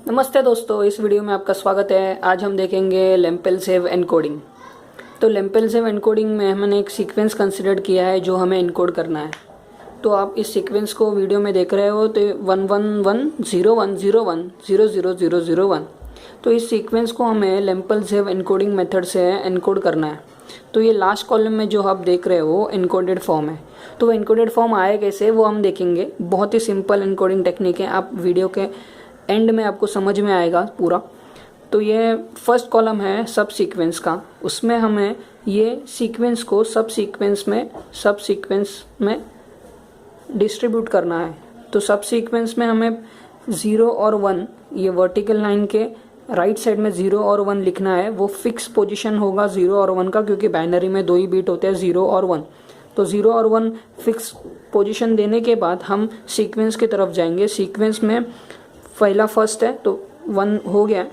नमस्ते दोस्तों, इस वीडियो में आपका स्वागत है। आज हम देखेंगे लेम्पेल-सेव एनकोडिंग। तो लेम्पेल-सेव एनकोडिंग में हमने एक सीक्वेंस कंसिडर किया है जो हमें एनकोड करना है। तो आप इस सीक्वेंस को वीडियो में देख रहे हो तो 1110101000001। तो इस सीक्वेंस को हमें लेम्पेल-सेव एनकोडिंग मेथड से एनकोड करना है। तो ये लास्ट कॉलम में जो आप देख रहे हो एनकोडेड फॉर्म है। तो वो एनकोडेड फॉर्म आए कैसे वो हम देखेंगे। बहुत ही सिंपल एनकोडिंग टेक्निक है, आप वीडियो के एंड में आपको समझ में आएगा पूरा। तो ये फर्स्ट कॉलम है सब सीक्वेंस का, उसमें हमें ये सीक्वेंस को सब सीक्वेंस में डिस्ट्रीब्यूट करना है। तो सब सीक्वेंस में हमें 0 और 1, ये वर्टिकल लाइन के राइट साइड में 0 और 1 लिखना है। वो फिक्स पोजीशन होगा 0 और 1 का, क्योंकि बाइनरी में 2 ही बीट होते हैं 0 और 1। तो 0 और 1 फिक्स पोजीशन देने के बाद हम सीक्वेंस की तरफ जाएंगे। सीक्वेंस में पहला फर्स्ट है तो 1 हो गया,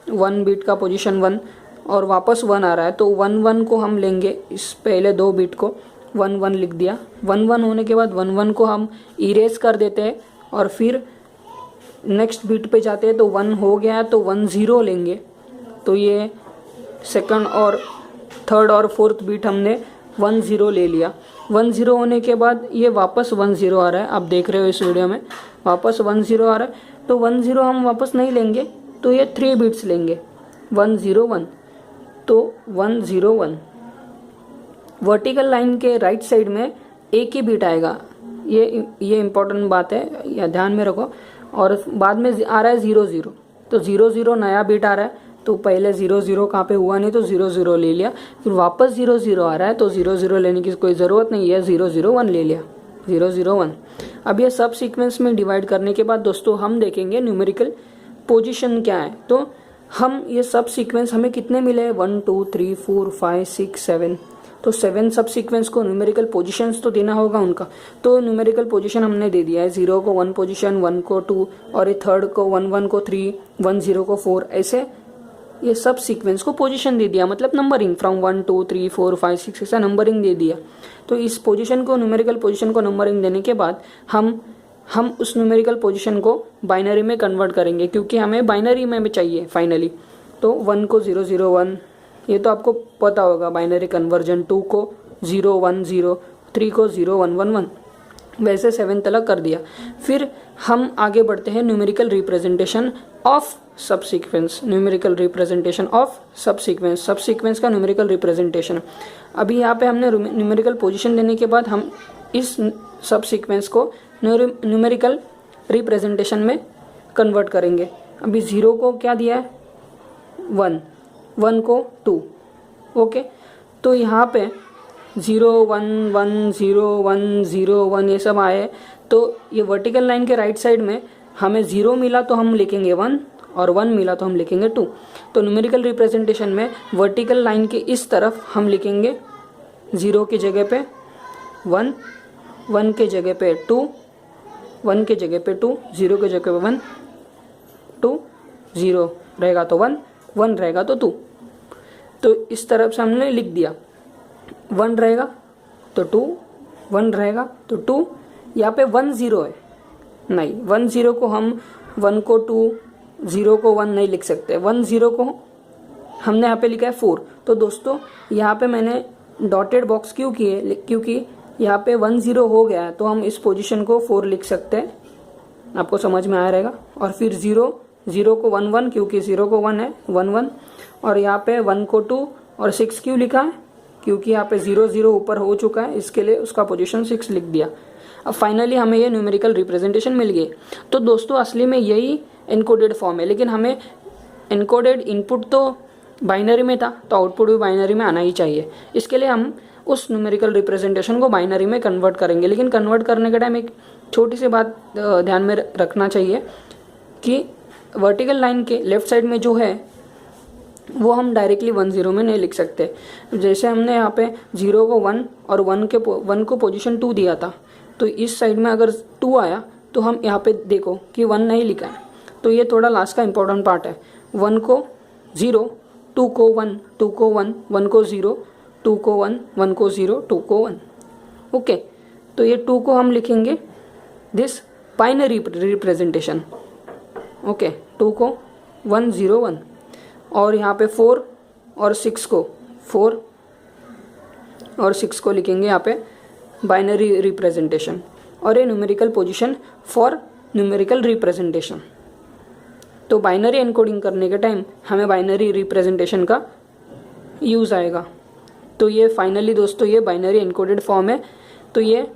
1 बीट का पोजीशन 1 और वापस 1 आ रहा है। तो 1 को हम लेंगे, इस पहले 2 बीट को 1 लिख दिया। 1 होने के बाद 1 को हम इरेज कर देते हैं और फिर नेक्स्ट बीट पे जाते हैं। तो 1 हो गया तो 10 लेंगे। तो ये सेकंड और थर्ड और फोर्थ बीट हमने 10 ले लिया। 10 होने के बाद ये वापस 10 आ रहा है, आप देख रहे हो इस वीडियो में वापस 10 आ रहा है। तो 10 हम वापस नहीं लेंगे, तो ये 3 बीट्स लेंगे 101। तो 101 वर्टिकल लाइन के राइट साइड में एक ही बीट आएगा। ये इम्पोर्टेंट बात है, या ध्यान में रखो। और बाद में आ रहा है 00, तो 00 नया बीट आ रहा है। तो पहले 00 कहाँ पे हुआ नहीं, तो 00 ले लिया। फिर वापस 00 आ रहा है तो 00 लेने की कोई ज़रूरत नहीं है, 001 ले लिया 001। अब ये सब सीक्वेंस में डिवाइड करने के बाद दोस्तों हम देखेंगे न्यूमेरिकल पोजीशन क्या है। तो हम ये सब सीक्वेंस हमें कितने मिले, 1 2 3 4 5 6 7। तो 7 सब सीक्वेंस को न्यूमेरिकल पोजीशंस तो देना होगा उनका। तो न्यूमेरिकल पोजीशन हमने दे दिया है, 0 को 1 पोजीशन, 1 को 2 और ये थर्ड को 1 को 3, 10 को 4। ऐसे ये सब सीक्वेंस को पोजीशन दे दिया, मतलब नंबरिंग फ्रॉम 1 2 3 4 5 6 ऐसा नंबरिंग दे दिया। तो इस पोजीशन को, न्यूमेरिकल पोजीशन को नंबरिंग देने के बाद हम उस न्यूमेरिकल पोजीशन को बाइनरी में कन्वर्ट करेंगे, क्योंकि हमें बाइनरी में भी चाहिए फाइनली। तो 1 को 001, ये तो आपको पता होगा बाइनरी कन्वर्जन। 2 को 010, 3 को 0111, वैसे 7 तक कर दिया। फिर हम आगे बढ़ते हैं न्यूमेरिकल रिप्रेजेंटेशन ऑफ सब सीक्वेंस। न्यूमेरिकल रिप्रेजेंटेशन ऑफ सब सीक्वेंस का न्यूमेरिकल रिप्रेजेंटेशन। अभी यहाँ पे हमने न्यूमेरिकल पोजीशन देने के बाद हम इस सब सीक्वेंस को न्यूमेरिकल रिप्रेजेंटेशन में कन्वर्ट करेंगे। अभी 0 को क्या दिया है, 1 को 2। ओके, तो यहाँ पे 0 1 1 0 1 0 1 ये सब आए। तो ये वर्टिकल लाइन के राइट साइड में हमें 0 मिला तो हम लिखेंगे 1 और 1 मिला तो हम लिखेंगे 2। तो न्यूमेरिकल रिप्रेजेंटेशन में वर्टिकल लाइन के इस तरफ हम लिखेंगे 0 की जगह पे 1, 1 के जगह पे 2, 1 के जगह पे 2, 0 के जगह पे 1, 2, 0 रहेगा तो 1, 1 रहेगा तो 2। तो इस तरफ से हमने लिख दिया, 1 रहेगा तो 2, 1 रहेगा तो 2। यहाँ पे 10 है, नहीं 10 को हम 1 को 2, 0 को 1 नहीं लिख सकते। 10 को हमने यहाँ पे लिखा है 4। तो दोस्तों यहाँ पे मैंने डॉटेड बॉक्स क्यों किए, क्योंकि यहाँ पे 10 हो गया है तो हम इस पोजीशन को 4 लिख सकते हैं, आपको समझ में आया रहेगा। और फिर 0 को 1 1, क्योंकि 0 को 1 है 1 1। और यहाँ पे 1 को 2 और 6 क्यों लिखा है, क्योंकि यहाँ पे 0 ऊपर हो चुका है, इसके लिए उसका पोजीशन 6 लिख दिया। अब फाइनली हमें ये न्यूमेरिकल रिप्रेजेंटेशन मिल गई। तो दोस्तों असली में यही एनकोडेड फॉर्म है, लेकिन हमें एनकोडेड इनपुट तो बाइनरी में था, तो आउटपुट भी बाइनरी में आना ही चाहिए। इसके लिए हम उस न्यूमेरिकल रिप्रेजेंटेशन को बाइनरी में कन्वर्ट करेंगे। लेकिन कन्वर्ट करने के टाइम एक छोटी सी बात ध्यान में रखना चाहिए कि वर्टिकल लाइन के लेफ्ट साइड में जो है वो हम डायरेक्टली 10 में नहीं लिख सकते। जैसे हमने यहाँ पे 0 को 1 और 1 को पोजीशन 2 दिया था, तो इस साइड में अगर 2 आया तो हम यहाँ पे देखो कि 1 नहीं लिखा है। तो ये थोड़ा लास्ट का इंपॉर्टेंट पार्ट है। 1 को 0, 2 को 1, 2 को 1, 1 को 0, 2 को 1, 1 को 0, 2 को 1। ओके, तो ये 2 को हम लिखेंगे दिस बाइनरी रिप्रेजेंटेशन। ओके, 2 को 101 और यहाँ पे 4 और 6 को लिखेंगे यहाँ पे बाइनरी रिप्रेजेंटेशन, और ये numerical position for numerical representation. तो बाइनरी एनकोडिंग करने के टाइम हमें बाइनरी रिप्रेजेंटेशन का यूज़ आएगा। तो ये फाइनली दोस्तों ये बाइनरी एनकोडेड फॉर्म है। तो ये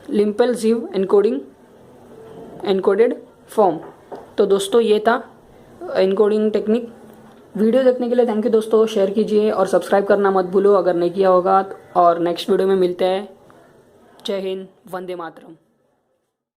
लिम्पल जीव एनकोडेड फॉर्म। तो दोस्तों ये था एनकोडिंग टेक्निक। वीडियो देखने के लिए थैंक यू दोस्तों। शेयर कीजिए और सब्सक्राइब करना मत भूलो अगर नहीं किया होगा। और नेक्स्ट वीडियो में मिलते हैं। जय हिंद, वंदे मातरम।